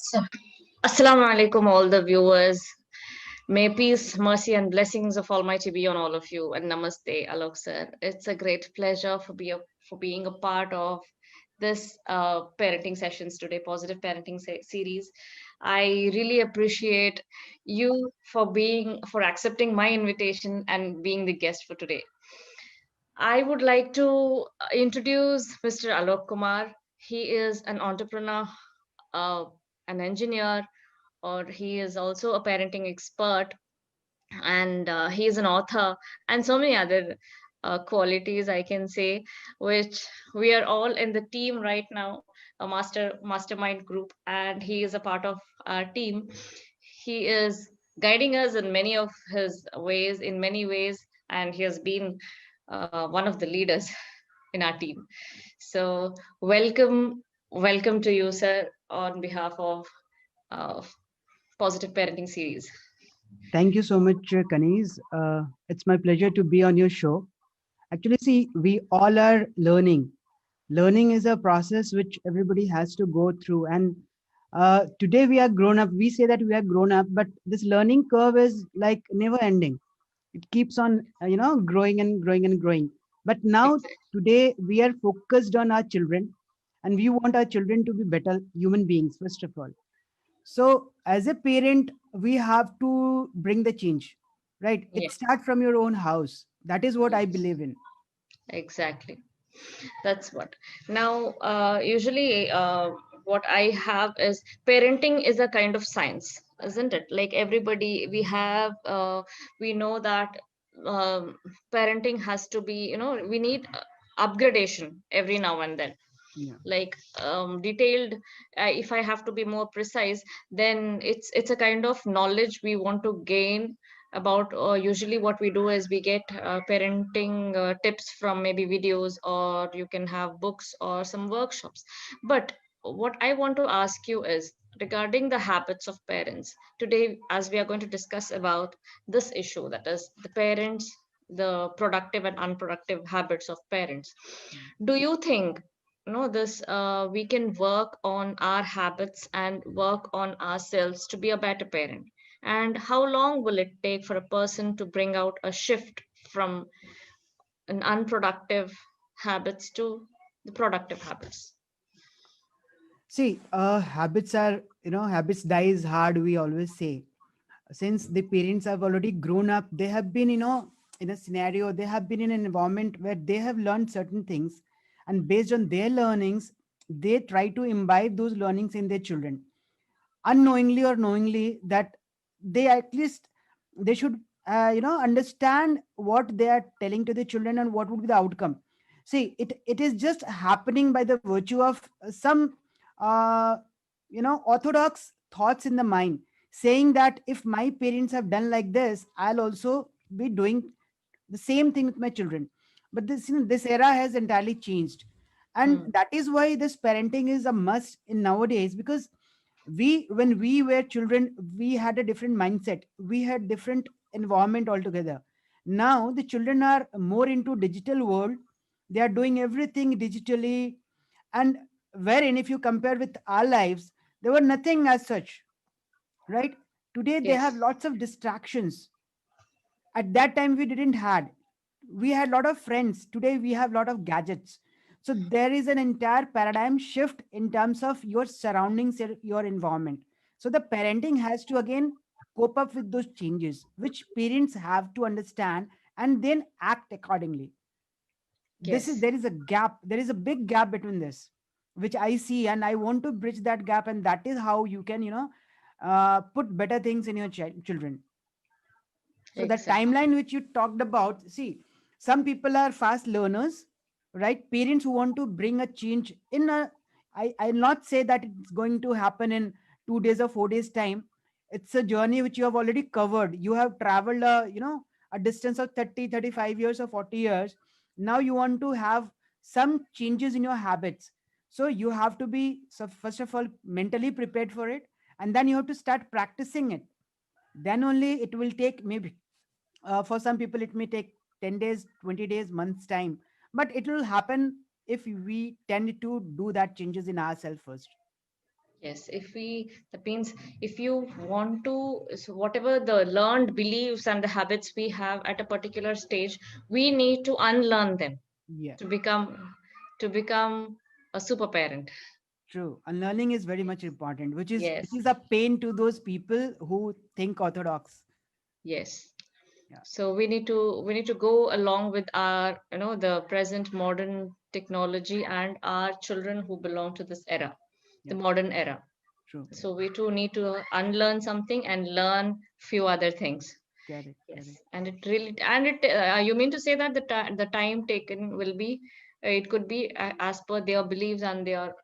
So, Assalamu alaikum, all the viewers. May peace, mercy, and blessings of Almighty be on all of you. And namaste, Alok sir. It's a great pleasure for being a part of this parenting sessions today, positive parenting series. I really appreciate you for accepting my invitation and being the guest for today. I would like to introduce Mr. Alok Kumar. He is an entrepreneur, uh, an engineer, or he is also a parenting expert, and he is an author, and so many other qualities I can say, which we are all in the team right now, a mastermind group, and he is a part of our team. He is guiding us in many of his ways, in many ways, and he has been one of the leaders in our team. So welcome to you, sir, on behalf of uh, Positive Parenting Series. Thank you so much, Kaniz. It's my pleasure to be on your show. Actually, see, we all are learning. Learning is a process which everybody has to go through. And today we are grown up. We say that we are grown up, but this learning curve is like never ending. It keeps on, growing and growing and growing. But now, Exactly. today, we are focused on our children, and we want our children to be better human beings, first of all. So, as a parent, we have to bring the change, right? It Yes. starts from your own house. That is what I Yes. believe in. Exactly. That's what. Now, usually, what I have is parenting is a kind of science, isn't it? Like everybody, we know that um, parenting has to be, we need upgradation every now and then. Yeah. Like detailed, if I have to be more precise, then it's a kind of knowledge we want to gain about. Usually what we do is we get parenting tips from maybe videos, or you can have books or some workshops. But what I want to ask you is regarding the habits of parents today, as we are going to discuss about this issue, that is the parents, the productive and unproductive habits of parents. Do you think, this we can work on our habits and work on ourselves to be a better parent? And how long will it take for a person to bring out a shift from an unproductive habits to the productive habits? See, habits are, habits dies hard, we always say. Since the parents have already grown up, they have been, in a scenario, they have been in an environment where they have learned certain things. And based on their learnings, they try to imbibe those learnings in their children, unknowingly or knowingly, that they at least they should understand what they are telling to the children and what would be the outcome. See, it is just happening by the virtue of some uh, orthodox thoughts in the mind, saying that if my parents have done like this, I'll also be doing the same thing with my children. But this era has entirely changed, and Hmm. that is why this parenting is a must in nowadays. Because when we were children, we had a different mindset, we had different environment altogether. Now the children are more into digital world, they are doing everything digitally. And wherein, if you compare with our lives, there were nothing as such, right? Today they have Yes. lots of distractions. At that time we didn't had. We had a lot of friends, today we have a lot of gadgets. So there is an entire paradigm shift in terms of your surroundings, your environment. So the parenting has to again cope up with those changes, which parents have to understand and then act accordingly. This is Yes. There is a gap, there is a big gap between this, which I see, and I want to bridge that gap. And that is how you can put better things in your children. So the Exactly. timeline which you talked about, see, some people are fast learners, right? Parents who want to bring a change in a, I'll not say that it's going to happen in 2 days or 4 days time. It's a journey which you have already covered. You have traveled a distance of 30, 35 years or 40 years. Now you want to have some changes in your habits. So you have to be, so first of all, mentally prepared for it, and then you have to start practicing it. Then only it will take, maybe for some people it may take 10 days, 20 days, months time, but it will happen if we tend to do that changes in ourselves first. Yes, if we, that means if you want to, so whatever the learned beliefs and the habits we have at a particular stage, we need to unlearn them Yeah, to become a super parent. true. Unlearning is very much important, which Yes, is a pain to those people who think orthodox. yes. Yeah, So we need to go along with our, the present modern technology and our children who belong to this era, the yeah, modern era. true. So we too need to unlearn something and learn few other things. Correct, Yes, correct. and it really, and it, you mean to say that the time taken will be, it could be as per their beliefs and their,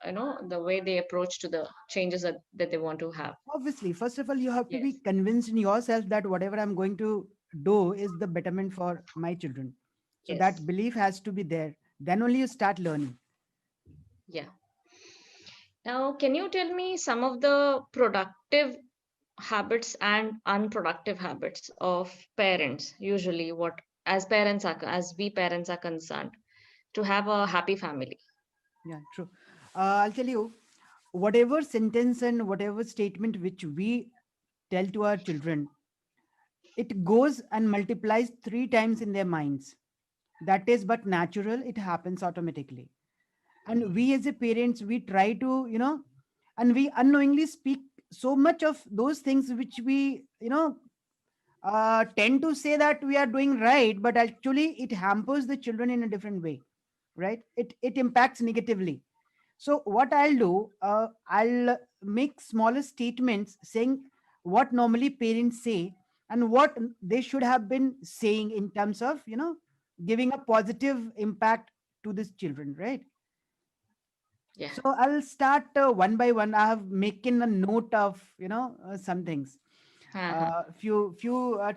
the way they approach to the changes that they want to have. Obviously, first of all, you have to be Yes, convinced in yourself that whatever I'm going to do is the betterment for my children. So yes, that belief has to be there. Then only you start learning. yeah. Now, can you tell me some of the productive habits and unproductive habits of parents, usually what, as we parents are concerned, to have a happy family? Yeah, true. I'll tell you, whatever sentence and whatever statement which we tell to our children, it goes and multiplies 3 times in their minds. That is but natural, it happens automatically. And we as a parents, we try to, and we unknowingly speak so much of those things which we, tend to say that we are doing right, but actually it hampers the children in a different way, right? It impacts negatively. So what I'll do, I'll make smaller statements saying what normally parents say and what they should have been saying in terms of, giving a positive impact to these children, right? Yeah. So I'll start one by one. I have making a note of, some things, Uh-huh. few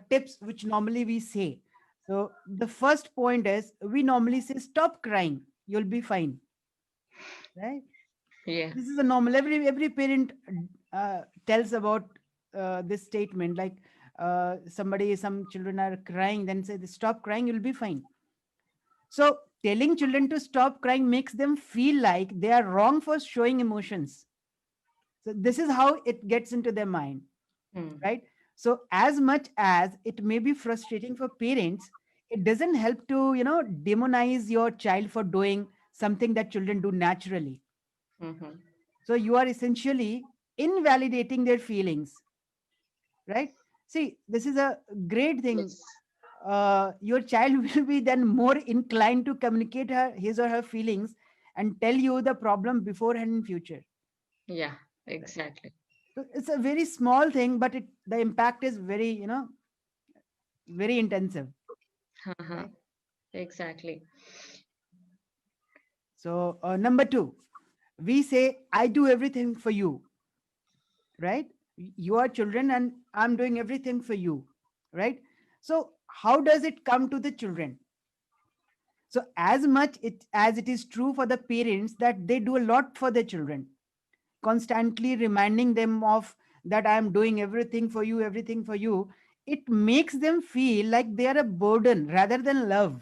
tips which normally we say. So the first point is we normally say stop crying, you'll be fine, right? Yeah. This is a normal, every parent tells about this statement, like some children are crying, then say stop crying, you'll be fine. So telling children to stop crying makes them feel like they are wrong for showing emotions. So this is how it gets into their mind, Hmm. right? So as much as it may be frustrating for parents, it doesn't help to, demonize your child for doing something that children do naturally. Mm-hmm. So you are essentially invalidating their feelings, right? See, this is a great thing. Yes. Your child will be then more inclined to communicate his or her feelings and tell you the problem beforehand in future. Yeah, Right? exactly. So it's a very small thing, but the impact is very, very intensive, Uh-huh. right? Exactly. So number two, we say, I do everything for you, right? You are children and I'm doing everything for you, right? So how does it come to the children? So as much as it is true for the parents that they do a lot for their children, constantly reminding them of that I am doing everything for you, it makes them feel like they are a burden rather than love,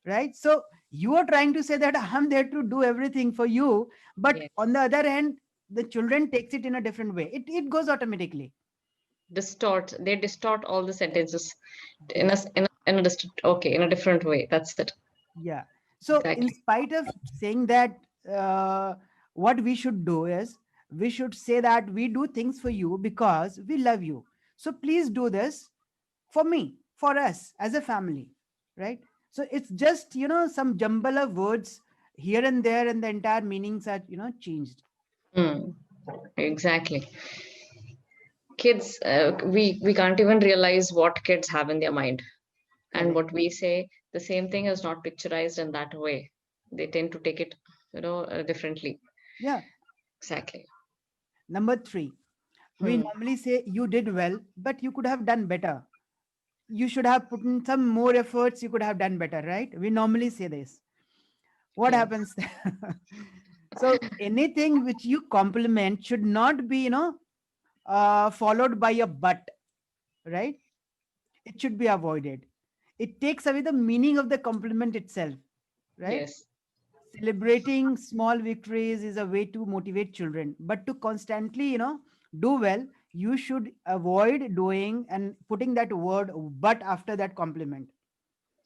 right? So you are trying to say that I'm there to do everything for you, but on the Yes. other hand, the children takes it in a different way. It goes automatically. They distort all the sentences in Yeah, in a different way. That's it. yeah. So in Exactly. spite of saying that, uh, what we should do is we should say that we do things for you because we love you. So please do this for me, for us as a family, right? So it's just, some jumble of words here and there, and the entire meanings are, changed. Hmm. Exactly. Kids, we can't even realize what kids have in their mind, and Correct. what we say, the same thing is not picturized in that way. They tend to take it, differently. Yeah. Exactly. Number three, we Hmm. normally say you did well, but you could have done better. You should have put in some more efforts. You could have done better, right? We normally say this. What Yes. happens? So anything which you compliment should not be, followed by a but, right? It should be avoided. It takes away the meaning of the compliment itself, right? Yes. Celebrating small victories is a way to motivate children, but to constantly, do well, you should avoid doing and putting that word but after that compliment,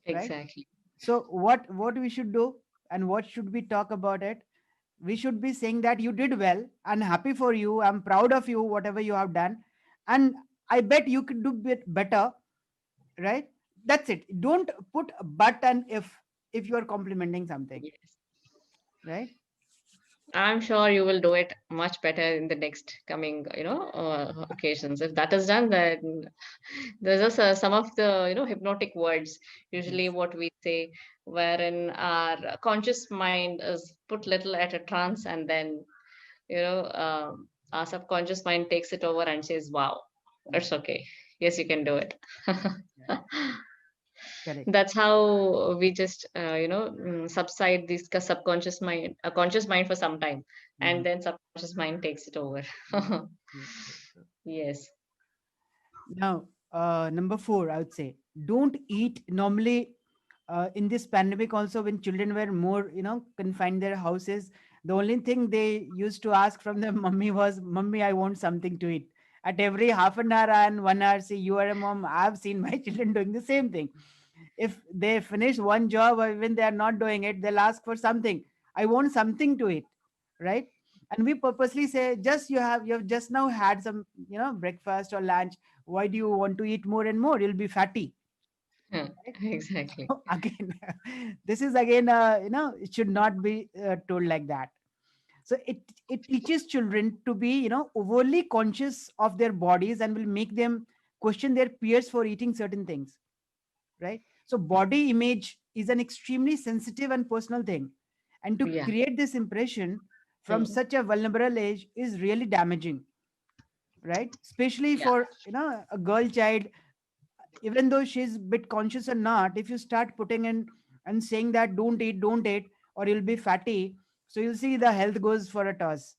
right? Exactly. So what we should do, and what should we talk about it? We should be saying that you did well, I'm happy for you, I'm proud of you, whatever you have done, and I bet you could do bit better, right? That's it. Don't put a but and if you are complimenting something, Yes. right? I'm sure you will do it much better in the next coming, occasions. If that is done, then there's just some of the, hypnotic words, usually Yes. what we say, wherein our conscious mind is put little at a trance, and then, our subconscious mind takes it over and says, wow, Yeah. it's okay. Yes, you can do it. Yeah. Correct. That's how we just subside this subconscious mind, a conscious mind for some time, Mhm. and then subconscious mind takes it over. Yeah. True, true, true. Yes. Now, number four, I would say, don't eat normally. In this pandemic, also when children were more, confined their houses, the only thing they used to ask from their mummy was, "Mummy, I want something to eat." At every half an hour and 1 hour, see, you are a mom. I've seen my children doing the same thing. If they finish one job or even they are not doing it, they'll ask for something. I want something to eat, right? And we purposely say, just you have just now had some, breakfast or lunch. Why do you want to eat more and more? You'll be fatty, Huh, right? exactly. So again, this is again, it should not be told like that. So it teaches children to be, overly conscious of their bodies and will make them question their peers for eating certain things, right? So body image is an extremely sensitive and personal thing, and to Yeah. create this impression from Hmm. such a vulnerable age is really damaging, right? Especially Yeah. for, a girl child, even though she's a bit conscious or not, if you start putting in and saying that don't eat or you'll be fatty, so you'll see the health goes for a toss,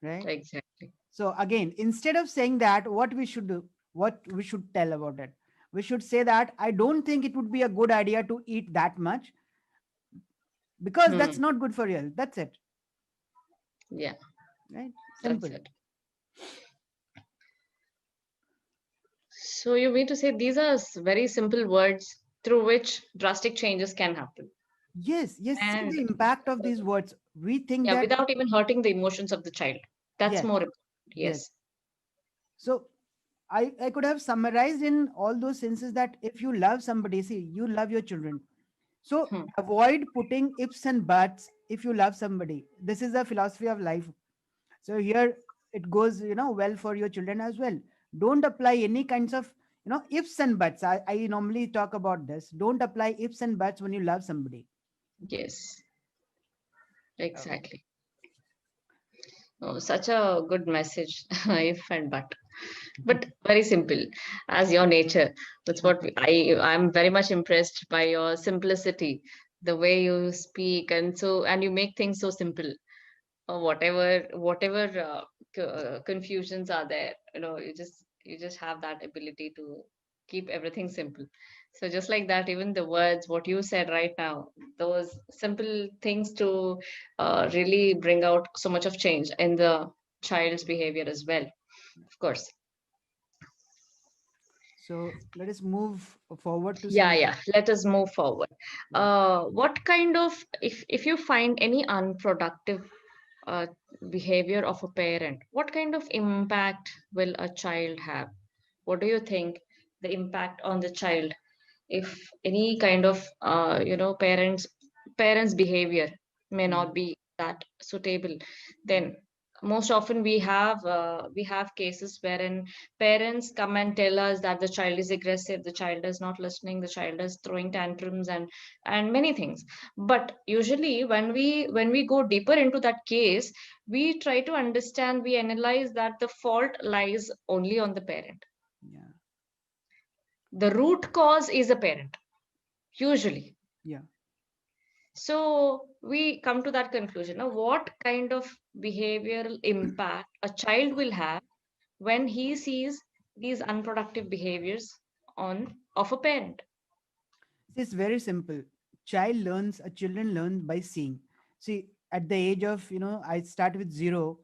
right? Exactly. So again, instead of saying that, what we should do, what we should tell about it, we should say that I don't think it would be a good idea to eat that much because Hmm. that's not good for you. That's it, Yeah. right? That's Simple. it. So you mean to say these are very simple words through which drastic changes can happen, Yes, yes. See and the impact of these words. We think yeah, that, without even hurting the emotions of the child. That's yes, more important. yes. Yes. So I could have summarized in all those senses that if you love somebody, see, you love your children. So Hmm. avoid putting ifs and buts if you love somebody. This is the philosophy of life. So here it goes, well for your children as well. Don't apply any kinds of, ifs and buts. I normally talk about this. Don't apply ifs and buts when you love somebody. Yes. Okay. Exactly. Oh, such a good message, if and but very simple, as your nature. That's what I'm very much impressed by your simplicity, the way you speak, and you make things so simple. Whatever confusions are there, you just have that ability to keep everything simple. So just like that, even the words what you said right now, those simple things to really bring out so much of change in the child's behavior as well, of course. So let us move forward to Yeah, some. yeah, let us move forward. Yeah. What kind of, if you find any unproductive uh, behavior of a parent, what kind of impact will a child have? What do you think the impact on the child if any kind of parents behavior may Mhm. not be that suitable? Then most often we have cases wherein parents come and tell us that the child is aggressive, the child is not listening, the child is throwing tantrums, and many things. But usually when we go deeper into that case, we try to understand, we analyze that the fault lies only on the parent. Yeah. The root cause is a parent, usually. Yeah. So we come to that conclusion. Now, what kind of behavioral impact a child will have when he sees these unproductive behaviors on of a parent? It's very simple. children learn by seeing. See, at the age of, I start with zero.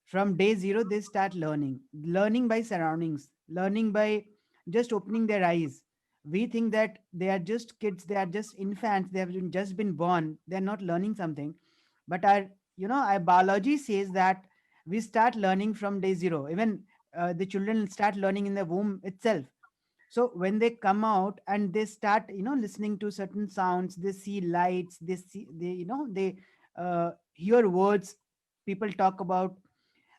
From day zero, they start learning by surroundings, learning by just opening their eyes. We think that they are just kids, they are just infants, they have just been born, they're not learning something. But our biology says that we start learning from day zero. Even the children start learning in the womb itself. So when they come out and they start listening to certain sounds, they see lights, they hear words people talk about,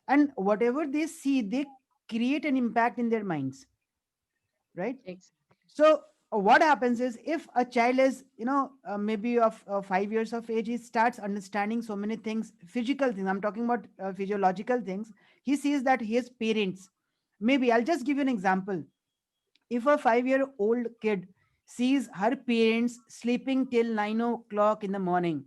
and whatever they see, they create an impact in their minds, right? Ex- So what happens is, if a child is maybe of 5 years of age, he starts understanding so many things, physical things, I'm talking about physiological things. He sees that his parents, maybe I'll just give you an example. If a 5-year-old kid sees her parents sleeping till 9 o'clock in the morning,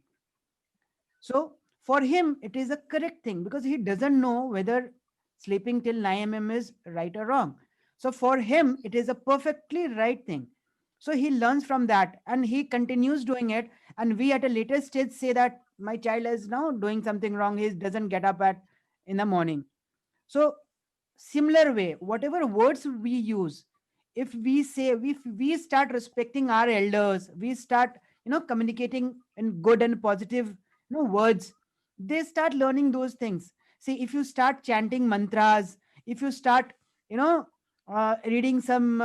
so for him, it is a correct thing, because he doesn't know whether sleeping till 9 a.m. is right or wrong. So for him, it is a perfectly right thing. So he learns from that and he continues doing it. And we at a later stage say that my child is now doing something wrong. He doesn't get up at in the morning. So similar way, whatever words we use, if we start respecting our elders, we start communicating in good and positive words, they start learning those things. See, if you start chanting mantras, if you start you know reading some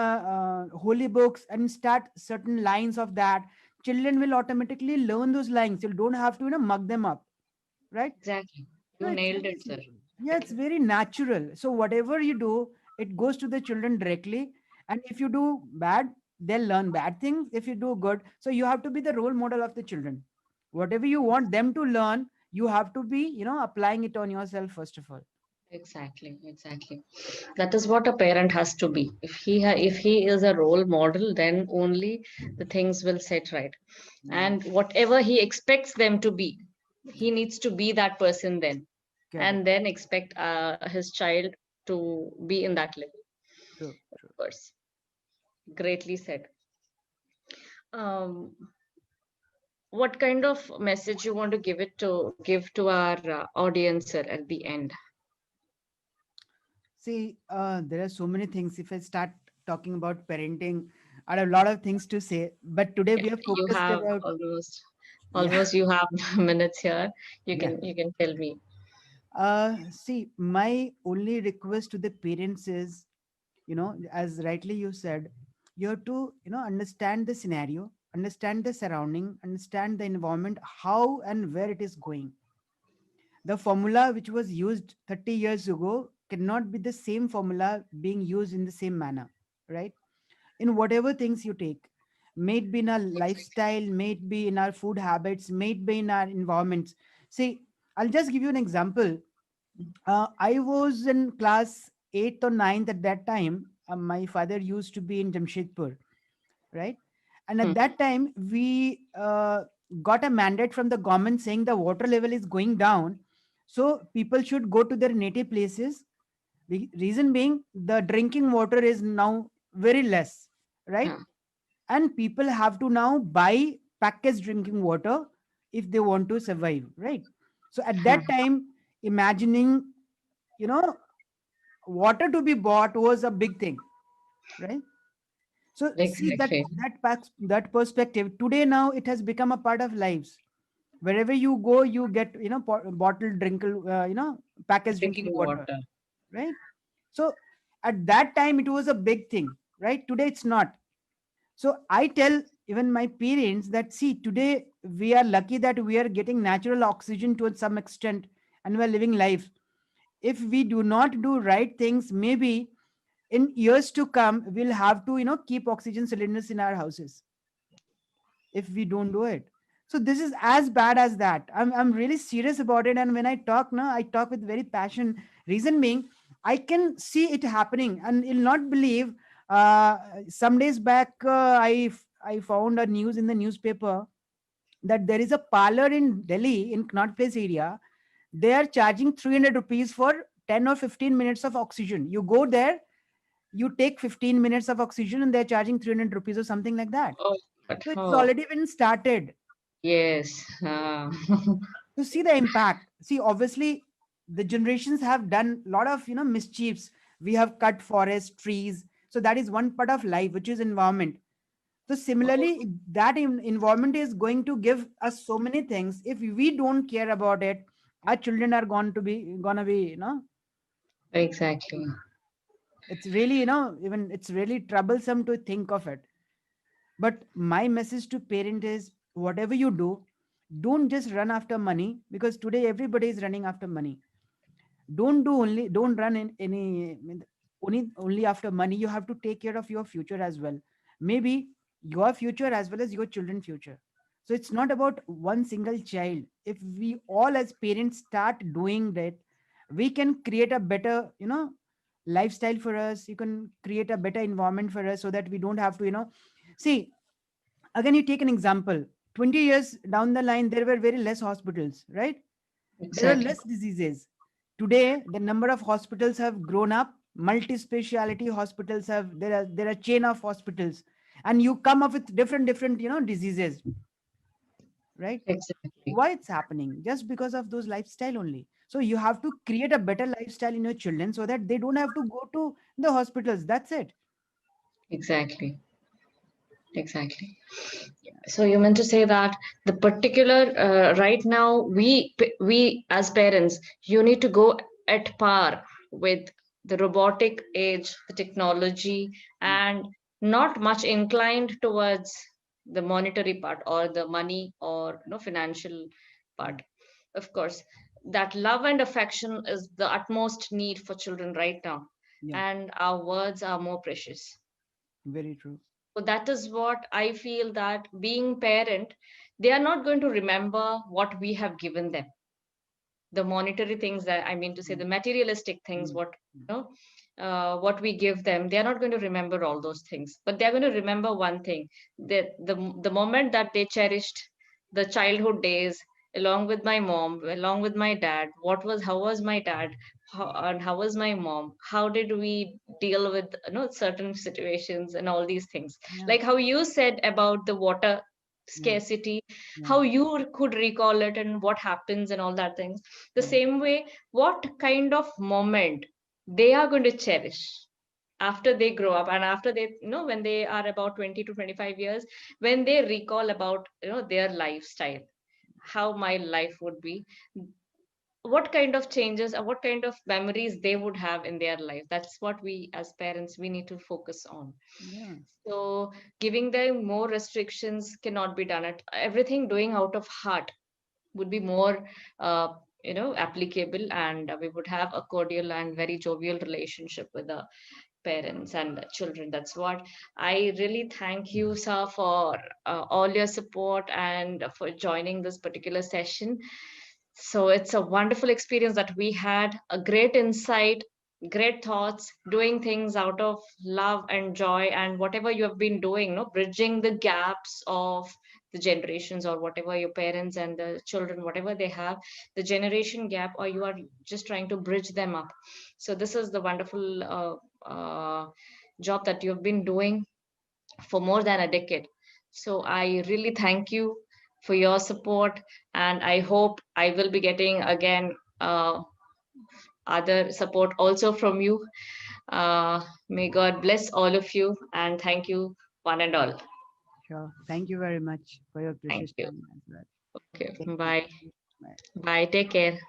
holy books and start certain lines of that, children will automatically learn those lines. You don't have to mug them up, right? Exactly. So You it's nailed very it, sir. simple. Yeah, it's very natural. So whatever you do, it goes to the children directly. And if you do bad, they'll learn bad things. If you do good, so you have to be the role model of the children. Whatever you want them to learn, you have to be, applying it on yourself first of all. Exactly, exactly. That is what a parent has to be. If he is a role model, then only the things will set right. Yeah, And whatever he expects them to be, he needs to be that person then, correct. and then expect his child to be in that level. True, Of true. course, greatly said. Um, what kind of message you want to give to our audience, sir, at the end? See, there are so many things. If I start talking about parenting, I have a lot of things to say. But today Yeah, we are you focused have about, yeah, almost you have minutes here. yeah. You can tell me. See, my only request to the parents is, as rightly you said, you have to, understand the scenario, understand the surrounding, understand the environment, how and where it is going. The formula which was used 30 years ago cannot be the same formula being used in the same manner, right? In whatever things you take, may it be in our Exactly. lifestyle, may it be in our food habits, may it be in our environments. See, I'll just give you an example. I was in class 8th or ninth at that time. My father used to be in Jamshedpur, right? And at Hmm. that time, we got a mandate from the government saying the water level is going down. So people should go to their native places. The reason being, the drinking water is now very less, right? Yeah. And people have to now buy packaged drinking water if they want to survive, right? So at Huh. that time, imagining, you know, water to be bought was a big thing, right? So see that Exactly. that perspective today, now it has become a part of lives. Wherever you go, you get bottled drink, packaged drinking Drinking water, water. right? So at that time it was a big thing, right? Today it's not. So I tell even my parents that, see, today we are lucky that we are getting natural oxygen to some extent, and we are living life. If we do not do right things, maybe in years to come we'll have to keep oxygen cylinders in our houses if we don't do it. So this is as bad as that. I'm really serious about it, and when I talk now, I talk with very passion. Reason being, I can see it happening, and you'll not believe. Some days back, I found a news in the newspaper that there is a parlor in Delhi, in Connaught Place area. They are charging 300 rupees for 10 or 15 minutes of oxygen. You go there, you take 15 minutes of oxygen, and they're charging 300 rupees or something like that. Oh, but So it has oh, already been started. Yes. To see the impact. See, obviously, the generations have done a lot of mischiefs. We have cut forests, trees. So that is one part of life, which is environment. So similarly, that environment is going to give us so many things. If we don't care about it, our children are going to be gonna be Exactly. it's really even it's really troublesome to think of it. But my message to parent is, whatever you do, don't just run after money, because today everybody is running after money. Don't run in any only after money. You have to take care of your future as well, maybe your future as well as your children's future. So it's not about one single child. If we all as parents start doing that, we can create a better lifestyle for us. You can create a better environment for us, so that we don't have to see. Again, you take an example. 20 years down the line, there were very less hospitals, right? There were Exactly. less diseases. Today, the number of hospitals have grown up. Multi-speciality hospitals have there are chain of hospitals, and you come up with different diseases, right? Exactly. Why it's happening? Just because of those lifestyle only. So you have to create a better lifestyle in your children, so that they don't have to go to the hospitals. That's it. Exactly. Exactly. So you meant to say that the particular right now we as parents, you need to go at par with the robotic age, the technology, Yeah. and not much inclined towards the monetary part or the money or financial Mm. part. Of course, that love and affection is the utmost need for children right now, Yeah. and our words are more precious. Very true. So that is what I feel, that being parent, they are not going to remember what we have given them. The monetary things, that I mean to say, Mm. the materialistic things, Mm. what Mm. what we give them, they are not going to remember all those things. But they are going to remember one thing: that the moment that they cherished the childhood days along with my mom, along with my dad. How was my dad? And how was my mom? How did we deal with certain situations and all these things? Yeah. Like how you said about the water Yeah. scarcity, Yeah. how you could recall it and what happens and all that things. The Yeah. same way, what kind of moment they are going to cherish after they grow up, and after they when they are about 20 to 25 years, when they recall about their lifestyle, how my life would be, what kind of changes or what kind of memories they would have in their life. That's what we as parents, we need to focus on. Yeah. So giving them more restrictions cannot be done. At everything doing out of heart would be more applicable, and we would have a cordial and very jovial relationship with the parents and the children. That's what I really thank you, sir, for all your support and for joining this particular session. So it's a wonderful experience that we had, a great insight, great thoughts, doing things out of love and joy, and whatever you have been doing, no, bridging the gaps of the generations, or whatever your parents and the children, whatever they have, the generation gap, or you are just trying to bridge them up. So this is the wonderful job that you've been doing for more than a decade. So I really thank you for your support, and I hope I will be getting again other support also from you. May God bless all of you, and thank you, one and all. Sure. Thank you very much for your Thank precious you. time as well. Okay, Take care. bye. Bye. Bye. Take care.